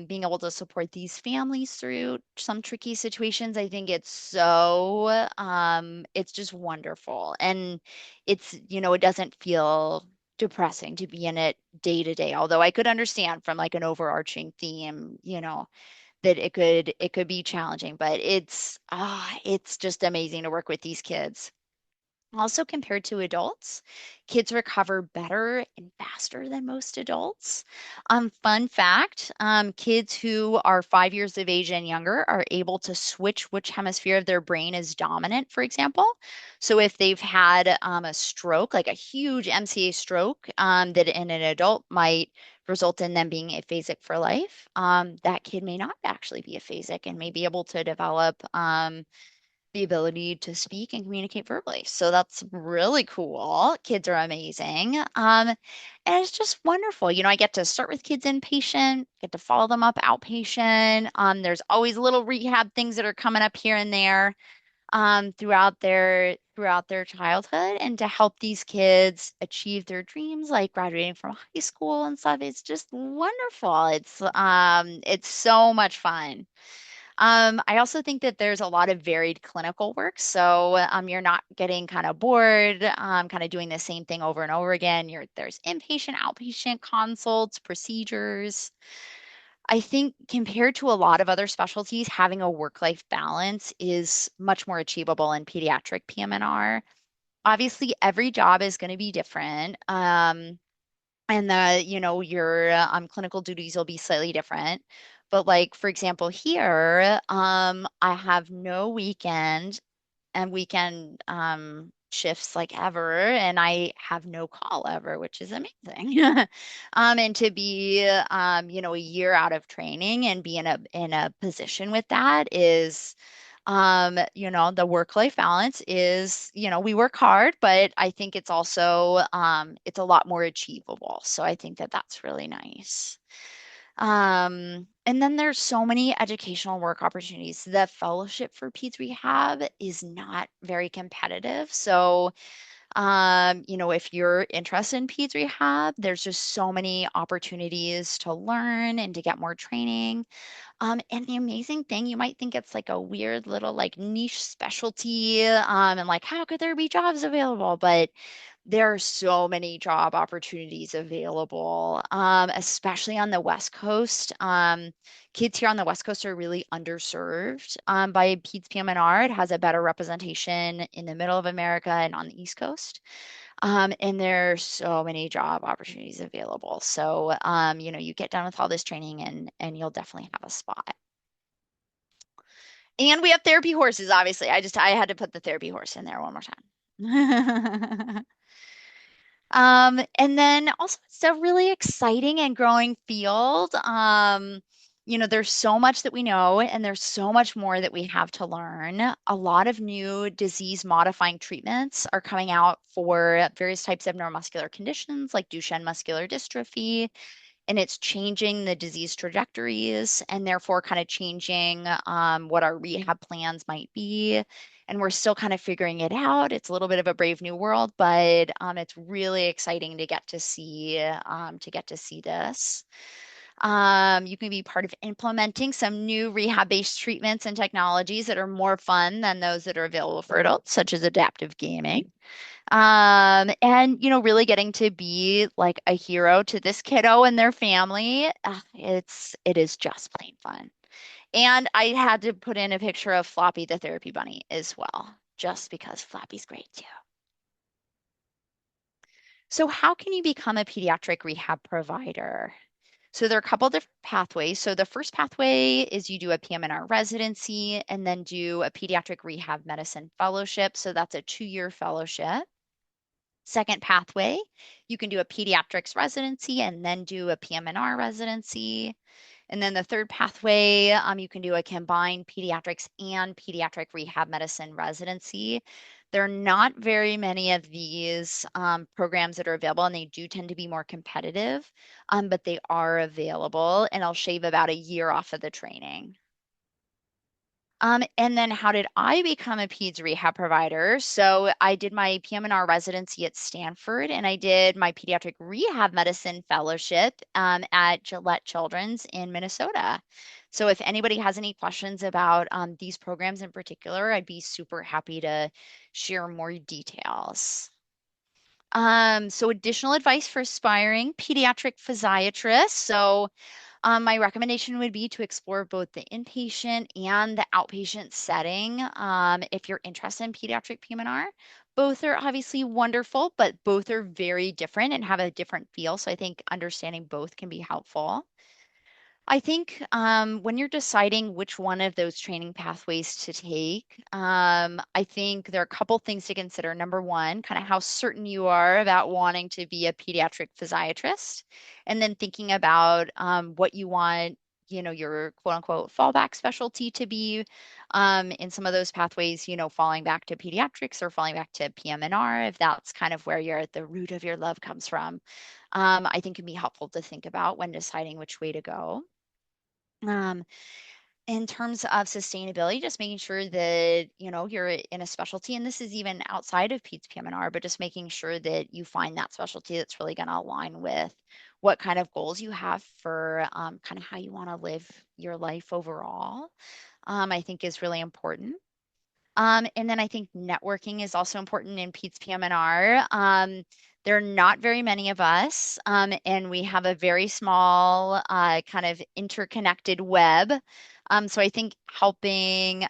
being able to support these families through some tricky situations. I think it's just wonderful. And it doesn't feel depressing to be in it day to day. Although I could understand from like an overarching theme, that it could be challenging, but it's just amazing to work with these kids. Also, compared to adults, kids recover better and faster than most adults. Fun fact, kids who are 5 years of age and younger are able to switch which hemisphere of their brain is dominant, for example. So if they've had a stroke, like a huge MCA stroke, that in an adult might result in them being aphasic for life, that kid may not actually be aphasic and may be able to develop the ability to speak and communicate verbally. So that's really cool. Kids are amazing. And it's just wonderful. I get to start with kids inpatient, get to follow them up outpatient. There's always little rehab things that are coming up here and there throughout their childhood, and to help these kids achieve their dreams, like graduating from high school and stuff. It's just wonderful. It's so much fun. I also think that there's a lot of varied clinical work. So you're not getting kind of bored, kind of doing the same thing over and over again. There's inpatient, outpatient consults, procedures. I think compared to a lot of other specialties, having a work-life balance is much more achievable in pediatric PM&R. Obviously, every job is going to be different. And your clinical duties will be slightly different. But like, for example, here, I have no weekend shifts like ever, and I have no call ever, which is amazing. And to be a year out of training and be in a position with that is the work-life balance is, we work hard, but I think it's also it's a lot more achievable. So I think that that's really nice. And then there's so many educational work opportunities. The fellowship for Peds Rehab is not very competitive. So, if you're interested in Peds Rehab, there's just so many opportunities to learn and to get more training. And the amazing thing, you might think it's like a weird little like niche specialty, and like how could there be jobs available? But there are so many job opportunities available, especially on the West Coast. Kids here on the West Coast are really underserved by Peds PM&R. It has a better representation in the middle of America and on the East Coast. And there are so many job opportunities available. So, you get done with all this training and you'll definitely have a spot. And we have therapy horses, obviously. I had to put the therapy horse in there one more time. And then also it's a really exciting and growing field. There's so much that we know, and there's so much more that we have to learn. A lot of new disease modifying treatments are coming out for various types of neuromuscular conditions like Duchenne muscular dystrophy, and it's changing the disease trajectories and therefore kind of changing what our rehab plans might be. And we're still kind of figuring it out. It's a little bit of a brave new world, but it's really exciting to get to see this. You can be part of implementing some new rehab-based treatments and technologies that are more fun than those that are available for adults, such as adaptive gaming. And really getting to be like a hero to this kiddo and their family. It is just plain fun. And I had to put in a picture of Floppy the therapy bunny as well, just because Floppy's great too. So how can you become a pediatric rehab provider? So there are a couple different pathways. So the first pathway is you do a PM&R residency and then do a pediatric rehab medicine fellowship. So that's a 2-year fellowship. Second pathway, you can do a pediatrics residency and then do a PM&R residency. And then the third pathway, you can do a combined pediatrics and pediatric rehab medicine residency. There are not very many of these programs that are available, and they do tend to be more competitive, but they are available, and I'll shave about a year off of the training. And then how did I become a peds rehab provider? So I did my PM&R residency at Stanford, and I did my pediatric rehab medicine fellowship at Gillette Children's in Minnesota. So if anybody has any questions about these programs in particular, I'd be super happy to share more details. So additional advice for aspiring pediatric physiatrists. So my recommendation would be to explore both the inpatient and the outpatient setting if you're interested in pediatric PM&R. Both are obviously wonderful, but both are very different and have a different feel. So I think understanding both can be helpful. I think when you're deciding which one of those training pathways to take, I think there are a couple things to consider. Number one, kind of how certain you are about wanting to be a pediatric physiatrist, and then thinking about what you want, your quote unquote fallback specialty to be in some of those pathways, falling back to pediatrics or falling back to PM&R, if that's kind of where the root of your love comes from. I think can be helpful to think about when deciding which way to go. Um, in terms of sustainability, just making sure that, you're in a specialty, and this is even outside of PEDS PM&R, but just making sure that you find that specialty that's really going to align with what kind of goals you have for kind of how you want to live your life overall, I think is really important. And then I think networking is also important in PEDS PM&R. There are not very many of us, and we have a very small kind of interconnected web. So I think helping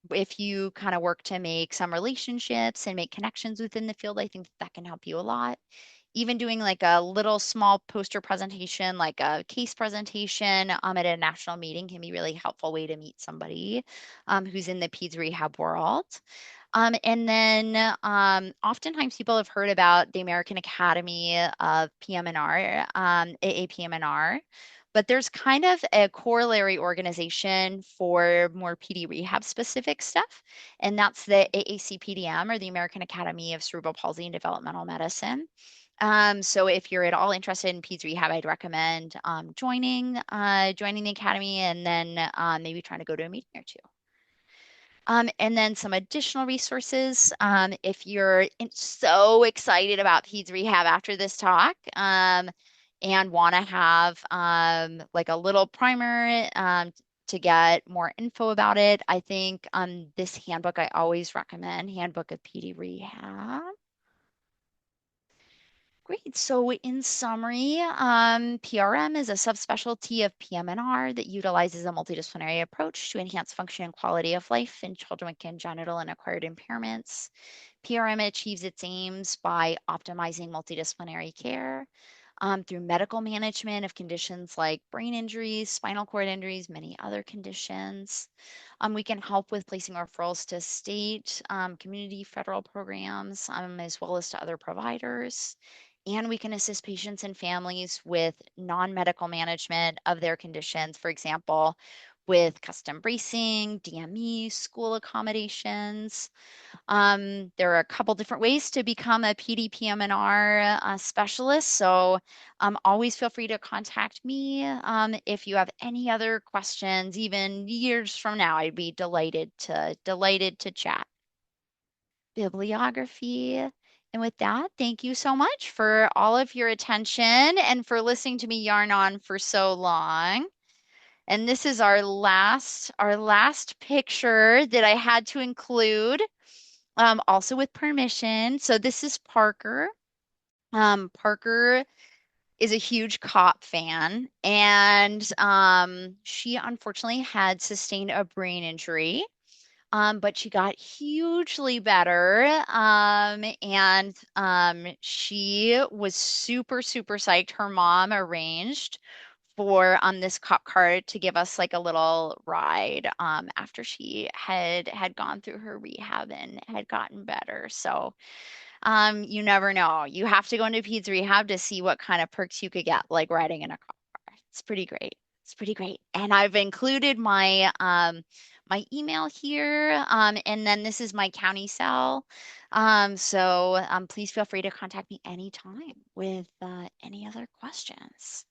if you kind of work to make some relationships and make connections within the field, I think that can help you a lot. Even doing like a little small poster presentation, like a case presentation at a national meeting can be really helpful way to meet somebody who's in the peds rehab world. And then oftentimes people have heard about the American Academy of PM&R, AAPM&R, but there's kind of a corollary organization for more PD rehab specific stuff, and that's the AACPDM, or the American Academy of Cerebral Palsy and Developmental Medicine. So if you're at all interested in peds rehab, I'd recommend joining the academy, and then maybe trying to go to a meeting or two. And then some additional resources. If you're so excited about peds rehab after this talk, and want to have like a little primer to get more info about it, I think this handbook I always recommend, Handbook of PD Rehab. Great. So in summary, PRM is a subspecialty of PM&R that utilizes a multidisciplinary approach to enhance function and quality of life in children with congenital and acquired impairments. PRM achieves its aims by optimizing multidisciplinary care through medical management of conditions like brain injuries, spinal cord injuries, many other conditions. We can help with placing referrals to state, community, federal programs, as well as to other providers. And we can assist patients and families with non-medical management of their conditions, for example, with custom bracing, DME, school accommodations. There are a couple different ways to become a PDPM&R specialist. So always feel free to contact me if you have any other questions, even years from now. I'd be delighted to chat. Bibliography. And with that, thank you so much for all of your attention and for listening to me yarn on for so long. And this is our last picture that I had to include, also with permission. So this is Parker. Parker is a huge cop fan, and she unfortunately had sustained a brain injury. But she got hugely better. And she was super, super psyched. Her mom arranged for this cop car to give us like a little ride after she had gone through her rehab and had gotten better. So you never know. You have to go into Peds Rehab to see what kind of perks you could get, like riding in a car. It's pretty great. It's pretty great. And I've included my email here, and then this is my county cell. So please feel free to contact me anytime with any other questions.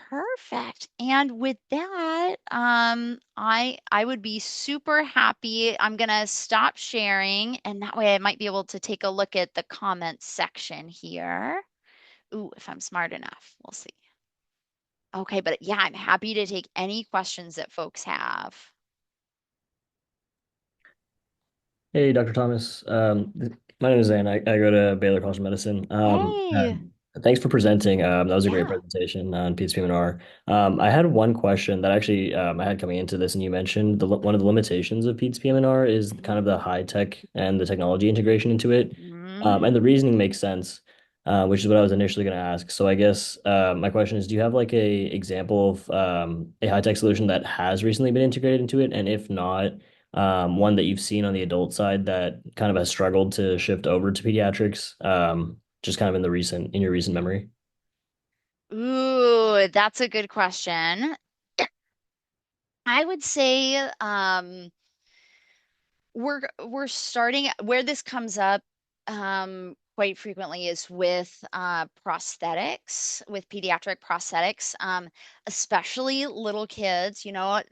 Perfect. And with that, I would be super happy. I'm gonna stop sharing, and that way I might be able to take a look at the comments section here. Ooh, if I'm smart enough, we'll see. Okay, but yeah, I'm happy to take any questions that folks have. Hey, Dr. Thomas. My name is Zane. I go to Baylor College of Medicine. Hey, Thanks for presenting. That was a great yeah. presentation on Peds PM&R. I had one question that actually I had coming into this, and you mentioned one of the limitations of Peds PM&R is kind of the high tech and the technology integration into it. Mm-hmm. And the reasoning makes sense, which is what I was initially going to ask. So I guess my question is, do you have like a example of a high tech solution that has recently been integrated into it? And if not, one that you've seen on the adult side that kind of has struggled to shift over to pediatrics, just kind of in your recent memory. Ooh, that's a good question. I would say, we're starting where this comes up quite frequently is with prosthetics, with pediatric prosthetics, especially little kids.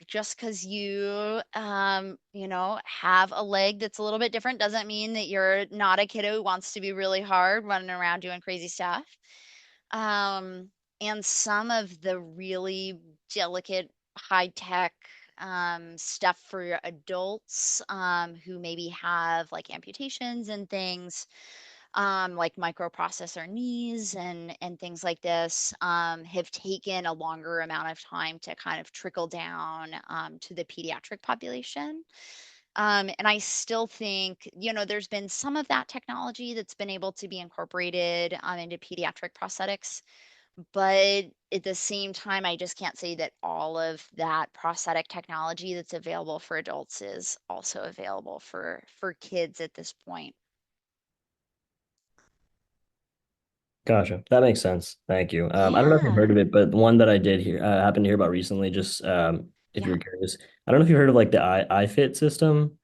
Just because you have a leg that's a little bit different doesn't mean that you're not a kiddo who wants to be really hard, running around doing crazy stuff. Um, and some of the really delicate, high tech stuff for adults who maybe have like amputations and things, like microprocessor knees and things like this, have taken a longer amount of time to kind of trickle down to the pediatric population. And I still think, there's been some of that technology that's been able to be incorporated into pediatric prosthetics, but at the same time, I just can't say that all of that prosthetic technology that's available for adults is also available for kids at this point. Gotcha. That makes sense. Thank you. I don't know if you've heard Yeah. of it, but one that I did hear, happened to hear about recently, just if Yeah. you're curious. I don't know if you've heard of like the iFit system.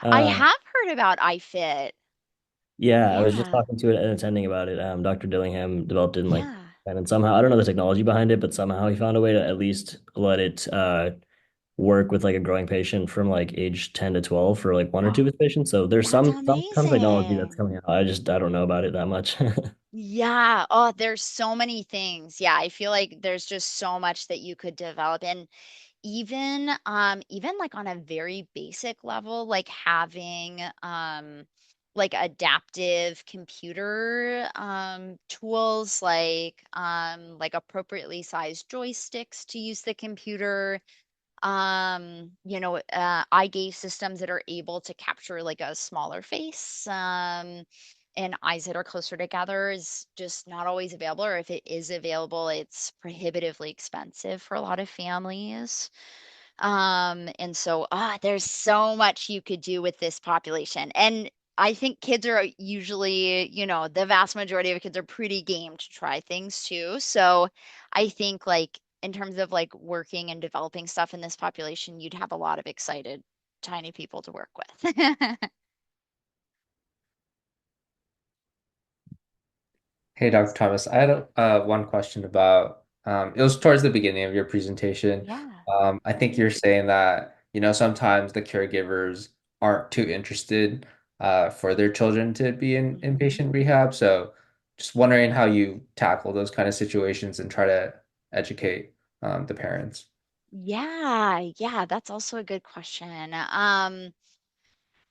I Uh, have heard about iFit. yeah, I was just Yeah. talking to an attending about it. Dr. Dillingham developed it in like, Yeah. and somehow, I don't know the technology behind it, but somehow he found a way to at least let it work with like a growing patient from like age 10 to 12 for like one or two of his patients. So there's That's some technology that's amazing. coming out. I don't know about it that much. Yeah. Oh, there's so many things. Yeah, I feel like there's just so much that you could develop. And even like on a very basic level, like having like adaptive computer tools, like appropriately sized joysticks to use the computer, eye gaze systems that are able to capture like a smaller face, and eyes that are closer together is just not always available, or if it is available, it's prohibitively expensive for a lot of families. And so, there's so much you could do with this population. And I think kids are usually, the vast majority of kids are pretty game to try things too. So I think like in terms of like working and developing stuff in this population, you'd have a lot of excited tiny people to work with. Hey, Dr. Thomas, I had one question about it was towards the beginning of your presentation. Yeah. I think you're saying that, sometimes the caregivers aren't too interested for their children to be in Mhm. inpatient rehab. So just wondering how you tackle those kind of situations and try to educate the parents. Yeah, yeah, that's also a good question.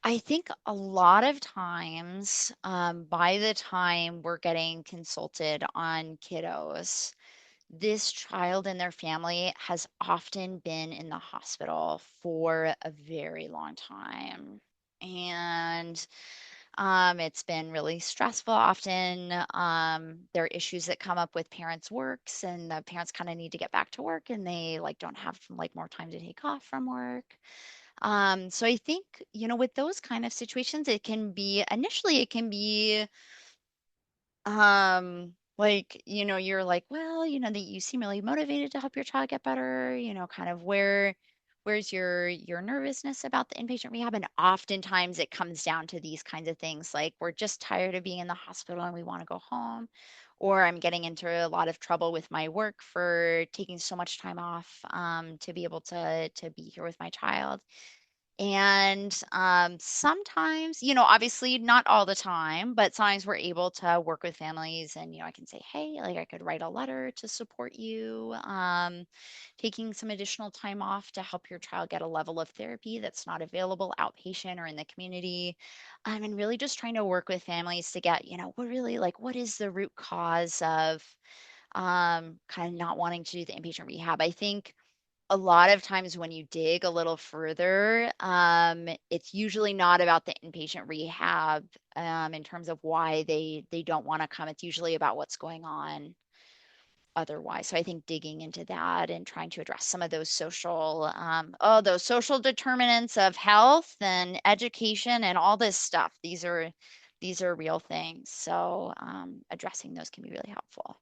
I think a lot of times, by the time we're getting consulted on kiddos, this child and their family has often been in the hospital for a very long time. And it's been really stressful. Often, there are issues that come up with parents' works, and the parents kind of need to get back to work, and they like don't have like more time to take off from work. So I think, with those kind of situations, it can be initially it can be like, you're like, well, that you seem really motivated to help your child get better, kind of where's your nervousness about the inpatient rehab? And oftentimes it comes down to these kinds of things like we're just tired of being in the hospital and we want to go home, or I'm getting into a lot of trouble with my work for taking so much time off to be able to be here with my child. And sometimes, obviously not all the time, but sometimes we're able to work with families and, I can say, hey, like I could write a letter to support you, taking some additional time off to help your child get a level of therapy that's not available outpatient or in the community. And really just trying to work with families to get, what really like, what is the root cause of kind of not wanting to do the inpatient rehab? I think a lot of times when you dig a little further, it's usually not about the inpatient rehab in terms of why they don't want to come. It's usually about what's going on otherwise. So I think digging into that and trying to address some of those those social determinants of health and education and all this stuff. These are real things. So addressing those can be really helpful.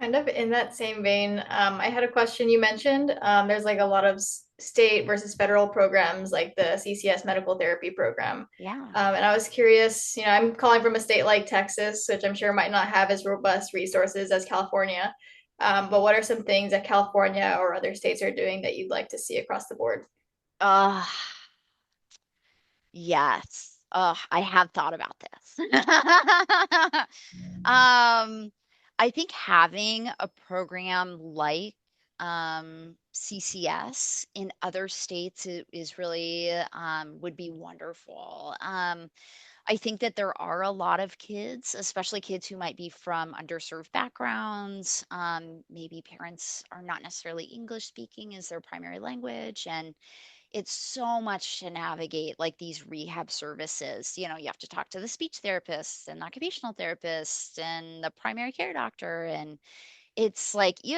Kind of in that same vein, I had a question you mentioned. There's like a lot of state versus federal programs, like the CCS medical therapy program. Yeah. And I was curious, I'm calling from a state like Texas, which I'm sure might not have as robust resources as California. But what are some things that California or other states are doing that you'd like to see across the board? Uh, Yes. I have thought about this. I think having a program like CCS in other states is really would be wonderful. I think that there are a lot of kids, especially kids who might be from underserved backgrounds. Maybe parents are not necessarily English speaking as their primary language, and it's so much to navigate like these rehab services. You have to talk to the speech therapist and the occupational therapist and the primary care doctor. And it's like, even